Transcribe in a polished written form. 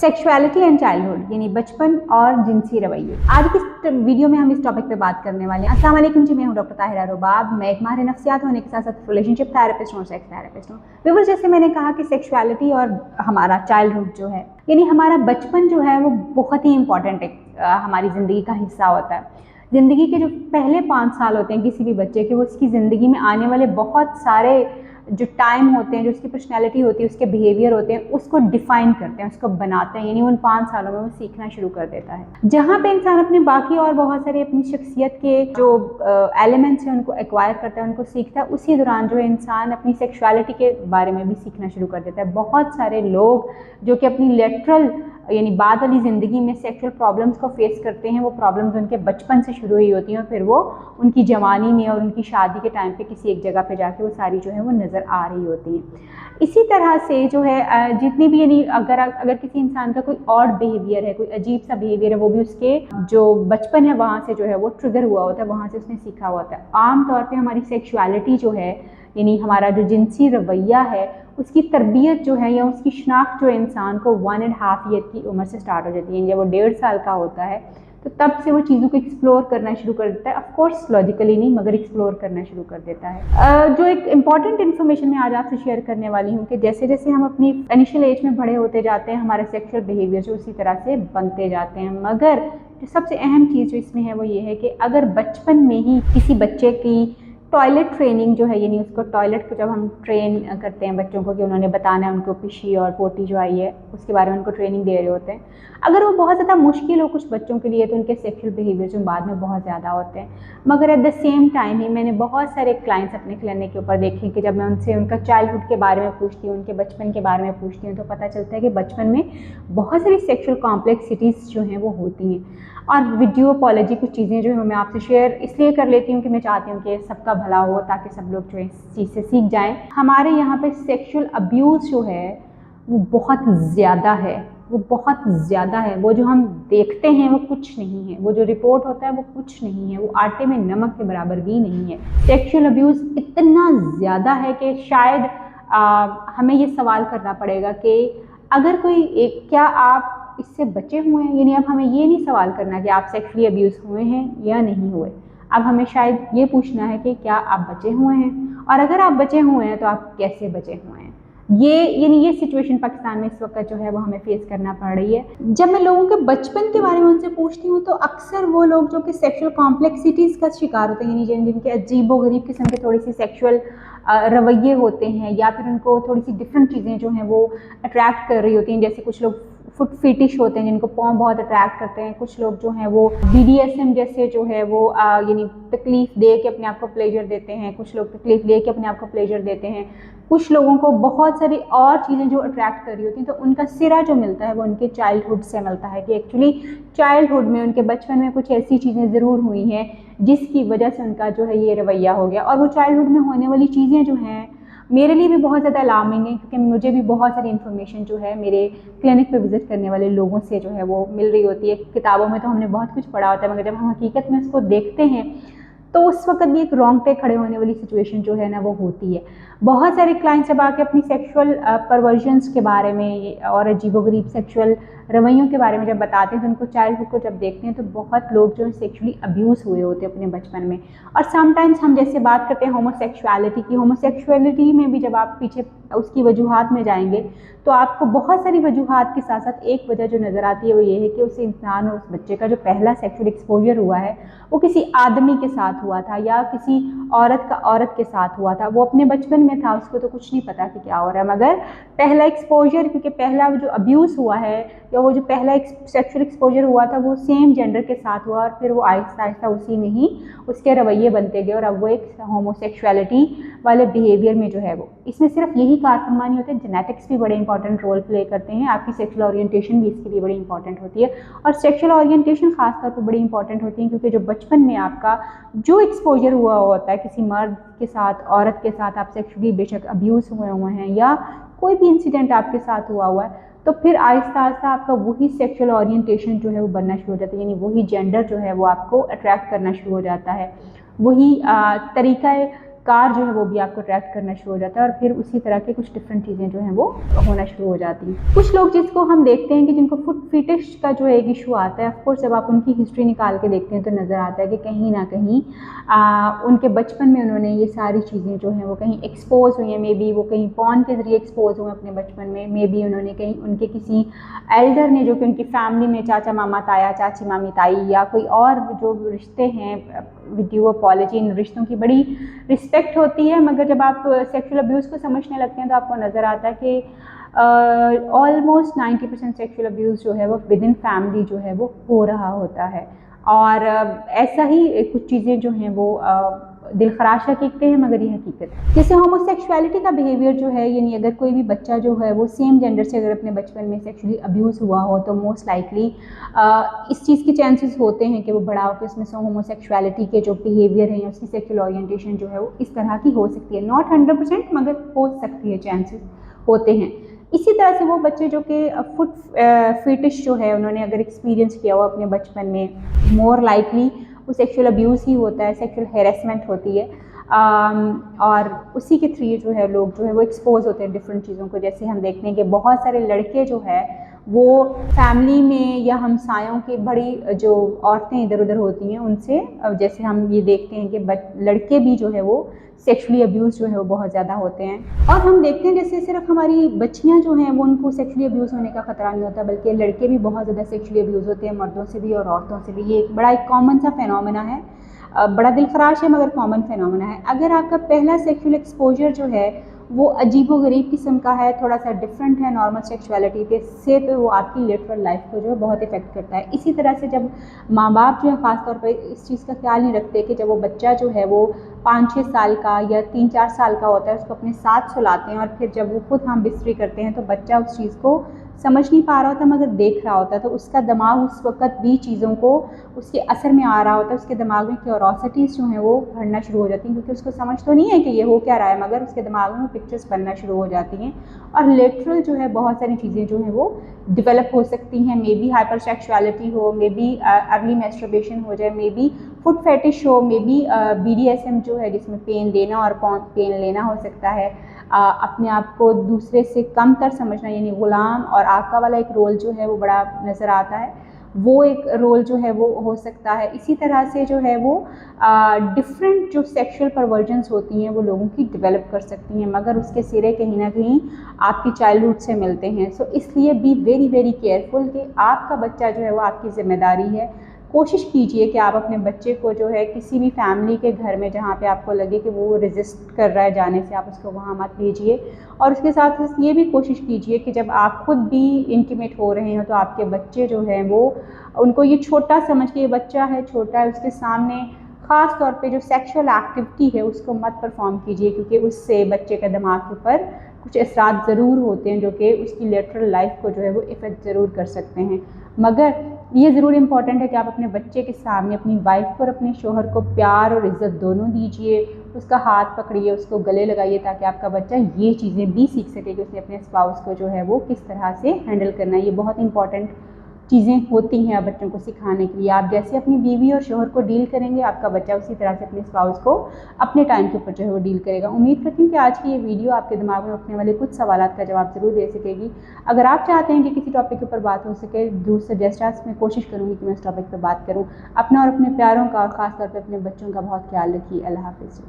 Sexuality and childhood यानी बचपन और जिनसी रवैये। आज की वीडियो में हम इस टॉपिक पे बात करने वाले हैं। अस्सलाम वालेकुम जी, मैं हूं डॉक्टर ताहिरा रुबाब। मैं एक माहिर नफ्सियात होने के साथ साथ रिलेशनशिप थेरेपिस्ट और सेक्स थेरेपिस्ट हूँ। व्यूअर्स, जैसे मैंने कहा कि सेक्सुअलिटी और हमारा चाइल्डहुड जो है यानी हमारा बचपन जो है वो बहुत ही इंपॉर्टेंट हमारी ज़िंदगी का हिस्सा होता है। ज़िंदगी के जो पहले 5 साल होते हैं किसी भी बच्चे के, वो उसकी ज़िंदगी में आने वाले बहुत सारे जो टाइम होते हैं, जो उसकी पर्सनैलिटी होती है, उसके बिहेवियर होते हैं, उसको डिफ़ाइन करते हैं, उसको बनाते हैं। यानी उन 5 सालों में वो सीखना शुरू कर देता है, जहाँ पे इंसान अपने बाकी और बहुत सारे अपनी शख्सियत के जो एलिमेंट्स हैं उनको एक्वायर करता है, उनको सीखता है। उसी दौरान जो है इंसान अपनी सेक्सुअलिटी के बारे में भी सीखना शुरू कर देता है। बहुत सारे लोग जो कि अपनी लेटरल यानी बाद वाली ज़िंदगी में सेक्सुअल प्रॉब्लम्स को फेस करते हैं, वो प्रॉब्लम्स उनके बचपन से शुरू हुई होती हैं और फिर वो उनकी जवानी में और उनकी शादी के टाइम पे किसी एक जगह पे जाके वो सारी जो है वो नज़र आ रही होती हैं। इसी तरह से जो है जितनी भी यानी अगर किसी इंसान का कोई ऑड बिहेवियर है, कोई अजीब सा बिहेवियर है, वो भी उसके जो बचपन है वहाँ से जो है वो ट्रिगर हुआ होता है, वहाँ से उसने सीखा हुआ होता है। आम तौर पर हमारी सेक्सुअलिटी जो है यानी हमारा जो जिनसी रवैया है, उसकी तरबियत जो है या उसकी शनाख्त जो इंसान को 1.5 ईयर की उम्र से स्टार्ट हो जाती है। जब वो 1.5 साल का होता है तो तब से वो चीज़ों को एक्सप्लोर करना शुरू कर देता है। ऑफ कोर्स लॉजिकली नहीं, मगर एक्सप्लोर करना शुरू कर देता है। जो एक इम्पॉर्टेंट इन्फॉर्मेशन मैं आज आपसे शेयर करने वाली हूँ कि जैसे जैसे हम अपनी इनिशियल एज में बड़े होते जाते हैं, हमारे सेक्सुअल बिहेवियर जो उसी तरह से बनते जाते हैं। मगर जो सबसे अहम चीज़ जो इसमें है वो ये है कि अगर बचपन में ही किसी बच्चे की टॉयलेट ट्रेनिंग जो है यानी उसको टॉयलेट को जब हम ट्रेन करते हैं बच्चों को कि उन्होंने बताना है उनको पिशी और पोटी जो आई है उसके बारे में उनको ट्रेनिंग दे रहे होते हैं, अगर वो बहुत ज़्यादा मुश्किल हो कुछ बच्चों के लिए तो उनके सेक्सुअल बिहेवियर जो बाद में बहुत ज़्यादा होते हैं। मगर एट द सेम टाइम ही मैंने बहुत सारे क्लाइंट्स अपने क्लिनिक के ऊपर देखे कि जब मैं उनसे उनका चाइल्डहुड के बारे में पूछती हूँ, उनके बचपन के बारे में पूछती हूँ, तो पता चलता है कि बचपन में बहुत सारी सेक्सुअल कॉम्प्लेक्सिटीज़ जो हैं वो होती हैं। और वीडियोपॉलॉजी कुछ चीज़ें जो है मैं आपसे शेयर इसलिए कर लेती हूँ कि मैं चाहती हूँ कि सबका भला हो, ताकि सब लोग जो है इस चीज़ से सीख जाएं। हमारे यहाँ पे सेक्सुअल अब्यूज़ जो है वो बहुत ज़्यादा है, वो बहुत ज़्यादा है। वो जो हम देखते हैं वो कुछ नहीं है, वो जो रिपोर्ट होता है वो कुछ नहीं है, वो आटे में नमक के बराबर भी नहीं है। सेक्सुअल अब्यूज़ इतना ज़्यादा है कि शायद हमें ये सवाल करना पड़ेगा कि अगर कोई क्या आप इससे बचे हुए हैं। यानी अब हमें ये नहीं सवाल करना कि आप सेक्सुअली अब्यूज़ हुए हैं या नहीं हुए, अब हमें शायद ये पूछना है कि क्या आप बचे हुए हैं, और अगर आप बचे हुए हैं तो आप कैसे बचे हुए हैं। ये सिचुएशन पाकिस्तान में इस वक्त जो है वो हमें फेस करना पड़ रही है। जब मैं लोगों के बचपन के बारे में उनसे पूछती हूँ तो अक्सर वो लोग जो कि सेक्सुअल कॉम्प्लेक्सिटीज़ का शिकार होते हैं, यानी जिनके अजीबोगरीब किस्म के थोड़ी सी सेक्सुअल रवैये होते हैं, या फिर उनको थोड़ी सी डिफरेंट चीज़ें जो हैं वो अट्रैक्ट कर रही होती हैं। जैसे कुछ लोग फुट फिटिश होते हैं जिनको पॉम बहुत अट्रैक्ट करते हैं, कुछ लोग जो हैं वो BDSM जैसे जो है वो यानी तकलीफ़ दे के अपने आप को प्लेजर देते हैं, कुछ लोग तकलीफ़ ले के अपने आप को प्लेजर देते हैं, कुछ लोगों को बहुत सारी और चीज़ें जो अट्रैक्ट कर रही होती हैं। तो उनका सिरा जो मिलता है वो उनके चाइल्डहुड से मिलता है कि एक्चुअली चाइल्डहुड में उनके बचपन में कुछ ऐसी चीज़ें ज़रूर हुई हैं जिसकी वजह से उनका जो है ये रवैया हो गया। और वो चाइल्डहुड में होने वाली चीज़ें जो हैं मेरे लिए भी बहुत ज़्यादा अलार्मिंग है, क्योंकि मुझे भी बहुत सारी इन्फॉर्मेशन जो है मेरे क्लिनिक पे विज़िट करने वाले लोगों से जो है वो मिल रही होती है। किताबों में तो हमने बहुत कुछ पढ़ा होता है, मगर जब हम हकीकत में इसको देखते हैं तो उस वक्त भी एक रोंगटे खड़े होने वाली सिचुएशन जो है ना वो होती है। बहुत सारे क्लाइंट्स जब आके अपनी सेक्सुअल परवर्जन्स के बारे में और अजीबोगरीब सेक्सुअल रवैयों के बारे में जब बताते हैं तो उनको चाइल्डहुड को जब देखते हैं तो बहुत लोग जो है सेक्सुअली अब्यूज़ हुए होते हैं अपने बचपन में। और समटाइम्स हम जैसे बात करते हैं होमोसेक्सुअलिटी की, होमोसेक्सुअलिटी में भी जब आप पीछे उसकी वजूहात में जाएंगे तो आपको बहुत सारी वजूहात के साथ साथ एक वजह जो नज़र आती है वो ये है कि उस इंसान और उस बच्चे का जो पहला सेक्सुअल एक्सपोजर हुआ है वो किसी आदमी के साथ हुआ था या किसी औरत के साथ हुआ था। वो अपने बचपन में था, उसको तो कुछ नहीं पता कि क्या हो रहा है, मगर पहला एक्सपोजर, क्योंकि पहला जो अब्यूज़ हुआ है या वो जो पहला सेक्सुअल एक्सपोजर हुआ था वो सेम जेंडर के साथ हुआ, और फिर वो आहिस्ता आहिस्ता उसी में ही उसके रवैये बनते गए और अब वो एक होमोसेक्सुअलिटी वाले बिहेवियर में जो है वो। इसमें सिर्फ यही कारफरमा नहीं होते, जेनेटिक्स भी बड़े इंपॉर्टेंट रोल प्ले करते हैं, आपकी सेक्सुअल ओरिएंटेशन भी इसके लिए बड़ी इंपॉर्टेंट होती है। और सेक्सुअल ओरिएंटेशन खासतौर पर बड़ी इंपॉर्टेंट होती है क्योंकि जो बचपन में आपका जो एक्सपोजर हुआ होता है किसी मर्द के साथ, औरत के साथ, आप सेक्सुअली बेशक अब्यूज़ हुए हैं या कोई भी इंसिडेंट आपके साथ हुआ है, तो फिर आहिस्ता आहिस्ता आपका वही सेक्सुअल ओरिएंटेशन जो है वो बनना शुरू हो जाता है, यानी वही जेंडर जो है वो आपको अट्रैक्ट करना शुरू हो जाता है, वही तरीका کار جو ہے وہ بھی آپ کو اٹریکٹ کرنا شروع ہو جاتا ہے اور پھر اسی طرح کے کچھ ڈفرینٹ چیزیں جو ہیں وہ ہونا شروع ہو جاتی ہیں. کچھ لوگ جس کو ہم دیکھتے ہیں کہ جن کو فٹ فیٹش کا جو ایک ایشو آتا ہے، آف کورس جب آپ ان کی ہسٹری نکال کے دیکھتے ہیں تو نظر آتا ہے کہ کہیں نہ کہیں ان کے بچپن میں انہوں نے یہ ساری چیزیں جو ہیں وہ کہیں ایکسپوز ہوئی ہیں. مے بی وہ کہیں پون کے ذریعے ایکسپوز ہوئے اپنے بچپن میں، مے بی انہوں نے کہیں ان کے کسی ایلڈر نے جو کہ ان کی فیملی میں چاچا ماما تایا، چاچی مامی تائی یا کوئی اور جو رشتے ہیں، ودیو اپالوجی، ان رشتوں کی بڑی رسپیکٹ ہوتی ہے، مگر جب آپ سیکشل ابیوز کو سمجھنے لگتے ہیں تو آپ کو نظر آتا ہے کہ آلموسٹ 90% سیکشل ابیوز جو ہے وہ ود ان فیملی جو ہے وہ ہو رہا ہوتا ہے. اور ایسا ہی کچھ چیزیں جو ہیں وہ دل خراش حقیقتیں ہیں، مگر یہ حقیقت ہے. جیسے ہومو سیکشولیٹی کا بیہیویئر جو ہے، یعنی اگر کوئی بھی بچہ جو ہے وہ سیم جینڈر سے اگر اپنے بچپن میں سیکشولی ابیوز ہوا ہو تو موسٹ لائکلی اس چیز کے چانسز ہوتے ہیں کہ وہ بڑا ہو کے اس میں سے ہومو سیکشولیٹی کے جو بیہیویئر ہیں یا اس کی سیکشل اورینٹیشن جو ہے وہ اس طرح کی ہو سکتی ہے. ناٹ 100% مگر ہو سکتی ہے، چانسز ہوتے ہیں. اسی طرح سے وہ بچے جو کہ فٹ فیٹش جو ہے انہوں نے اگر ایکسپیرینس کیا ہو اپنے بچپن میں، مور لائکلی وہ سیکشل ابیوز ہی ہوتا ہے، سیکشل ہیراسمنٹ ہوتی ہے، اور اسی کے تھری جو ہے لوگ جو ہے وہ ایکسپوز ہوتے ہیں ڈفرینٹ چیزوں کو. جیسے ہم دیکھتے ہیں کہ بہت سارے لڑکے جو ہے وہ فیملی میں یا ہمسایوں کے بڑی جو عورتیں ادھر ادھر ہوتی ہیں ان سے، جیسے ہم یہ دیکھتے ہیں کہ لڑکے بھی جو ہے وہ سیکشلی ابیوز جو ہے وہ بہت زیادہ ہوتے ہیں. اور ہم دیکھتے ہیں جیسے صرف ہماری بچیاں جو ہیں وہ ان کو سیکشلی ابیوز ہونے کا خطرہ نہیں ہوتا، بلکہ لڑکے بھی بہت زیادہ سیکشلی ابیوز ہوتے ہیں، مردوں سے بھی اور عورتوں سے بھی. یہ بڑا ایک کامن سا فینومینا ہے، بڑا دل خراش ہے مگر کامن فینومینا ہے. اگر آپ کا پہلا سیکشل ایکسپوجر جو ہے وہ عجیب و غریب قسم کا ہے، تھوڑا سا ڈفرینٹ ہے نارمل سیکشولیٹی کے سے، تو وہ آپ کی لیٹرل لائف کو جو ہے بہت افیکٹ کرتا ہے. اسی طرح سے جب ماں باپ جو ہے خاص طور پہ اس چیز کا خیال نہیں رکھتے کہ جب وہ بچہ جو ہے وہ 5-6 سال کا یا 3-4 سال کا ہوتا ہے اس کو اپنے ساتھ سلاتے ہیں، اور پھر جب وہ خود ہم بستری کرتے ہیں تو بچہ اس چیز کو سمجھ نہیں پا رہا ہوتا مگر دیکھ رہا ہوتا ہے، تو اس کا دماغ اس وقت بھی چیزوں کو اس کے اثر میں آ رہا ہوتا ہے. اس کے دماغ میں کیوروسٹیز جو ہیں وہ بڑھنا شروع ہو جاتی ہیں، کیونکہ اس کو سمجھ تو نہیں ہے کہ یہ ہو کیا رہا ہے، مگر اس کے دماغ میں پکچرز بننا شروع ہو جاتی ہیں. اور لیٹرل جو ہے بہت ساری چیزیں جو ہیں وہ ڈیولپ ہو سکتی ہیں. مے بی ہائپر سیکشولیٹی ہو، مے بی ارلی میسٹربیشن ہو جائے، مے بی فٹ فیٹش ہو، مے بی BDSM جو ہے جس میں پین دینا اور پین لینا ہو سکتا ہے. اپنے آپ کو دوسرے سے کم تر سمجھنا، یعنی غلام اور آقا والا ایک رول جو ہے وہ بڑا نظر آتا ہے، وہ ایک رول جو ہے وہ ہو سکتا ہے. اسی طرح سے جو ہے وہ ڈفرینٹ جو سیکشل پرورژنس ہوتی ہیں وہ لوگوں کی ڈیولپ کر سکتی ہیں، مگر اس کے سرے کہیں نہ کہیں آپ کی چائلڈہڈ سے ملتے ہیں. سو اس لیے بی ویری ویری کیئرفل کہ آپ کا بچہ جو ہے وہ آپ کی ذمہ داری ہے. کوشش کیجئے کہ آپ اپنے بچے کو جو ہے کسی بھی فیملی کے گھر میں جہاں پہ آپ کو لگے کہ وہ ریزسٹ کر رہا ہے جانے سے، آپ اس کو وہاں مت بھیجیے. اور اس کے ساتھ یہ بھی کوشش کیجئے کہ جب آپ خود بھی انٹیمیٹ ہو رہے ہیں تو آپ کے بچے جو ہیں وہ ان کو یہ چھوٹا سمجھ کے، یہ بچہ ہے چھوٹا ہے، اس کے سامنے خاص طور پہ جو سیکشل ایکٹیویٹی ہے اس کو مت پرفارم کیجئے، کیونکہ اس سے بچے کے دماغ کے اوپر کچھ اثرات ضرور ہوتے ہیں جو کہ اس کی لیٹرل لائف کو جو ہے وہ افیکٹ ضرور کر سکتے ہیں. مگر یہ ضرور امپورٹنٹ ہے کہ آپ اپنے بچے کے سامنے اپنی وائف کو اور اپنے شوہر کو پیار اور عزت دونوں دیجیے. اس کا ہاتھ پکڑیے، اس کو گلے لگائیے، تاکہ آپ کا بچہ یہ چیزیں بھی سیکھ سکے کہ اس نے اپنے اسپاؤس کو جو ہے وہ کس طرح سے ہینڈل کرنا ہے. یہ بہت امپورٹنٹ چیزیں ہوتی ہیں بچوں کو سکھانے کے لیے. آپ جیسے اپنی بیوی اور شوہر کو ڈیل کریں گے، آپ کا بچہ اسی طرح سے اپنے اسپاؤس کو اپنے ٹائم کے اوپر جو ہے وہ ڈیل کرے گا. امید کرتی ہوں کہ آج کی یہ ویڈیو آپ کے دماغ میں اٹھنے والے کچھ سوالات کا جواب ضرور دے سکے گی. اگر آپ چاہتے ہیں کہ کسی ٹاپک کے اوپر بات ہو سکے، ضرور سجیسٹ آس، میں کوشش کروں گی کہ میں اس ٹاپک پہ بات کروں. اپنا اور اپنے پیاروں کا اور خاص طور پہ اپنے بچوں کا بہت خیال رکھیے. اللہ حافظ.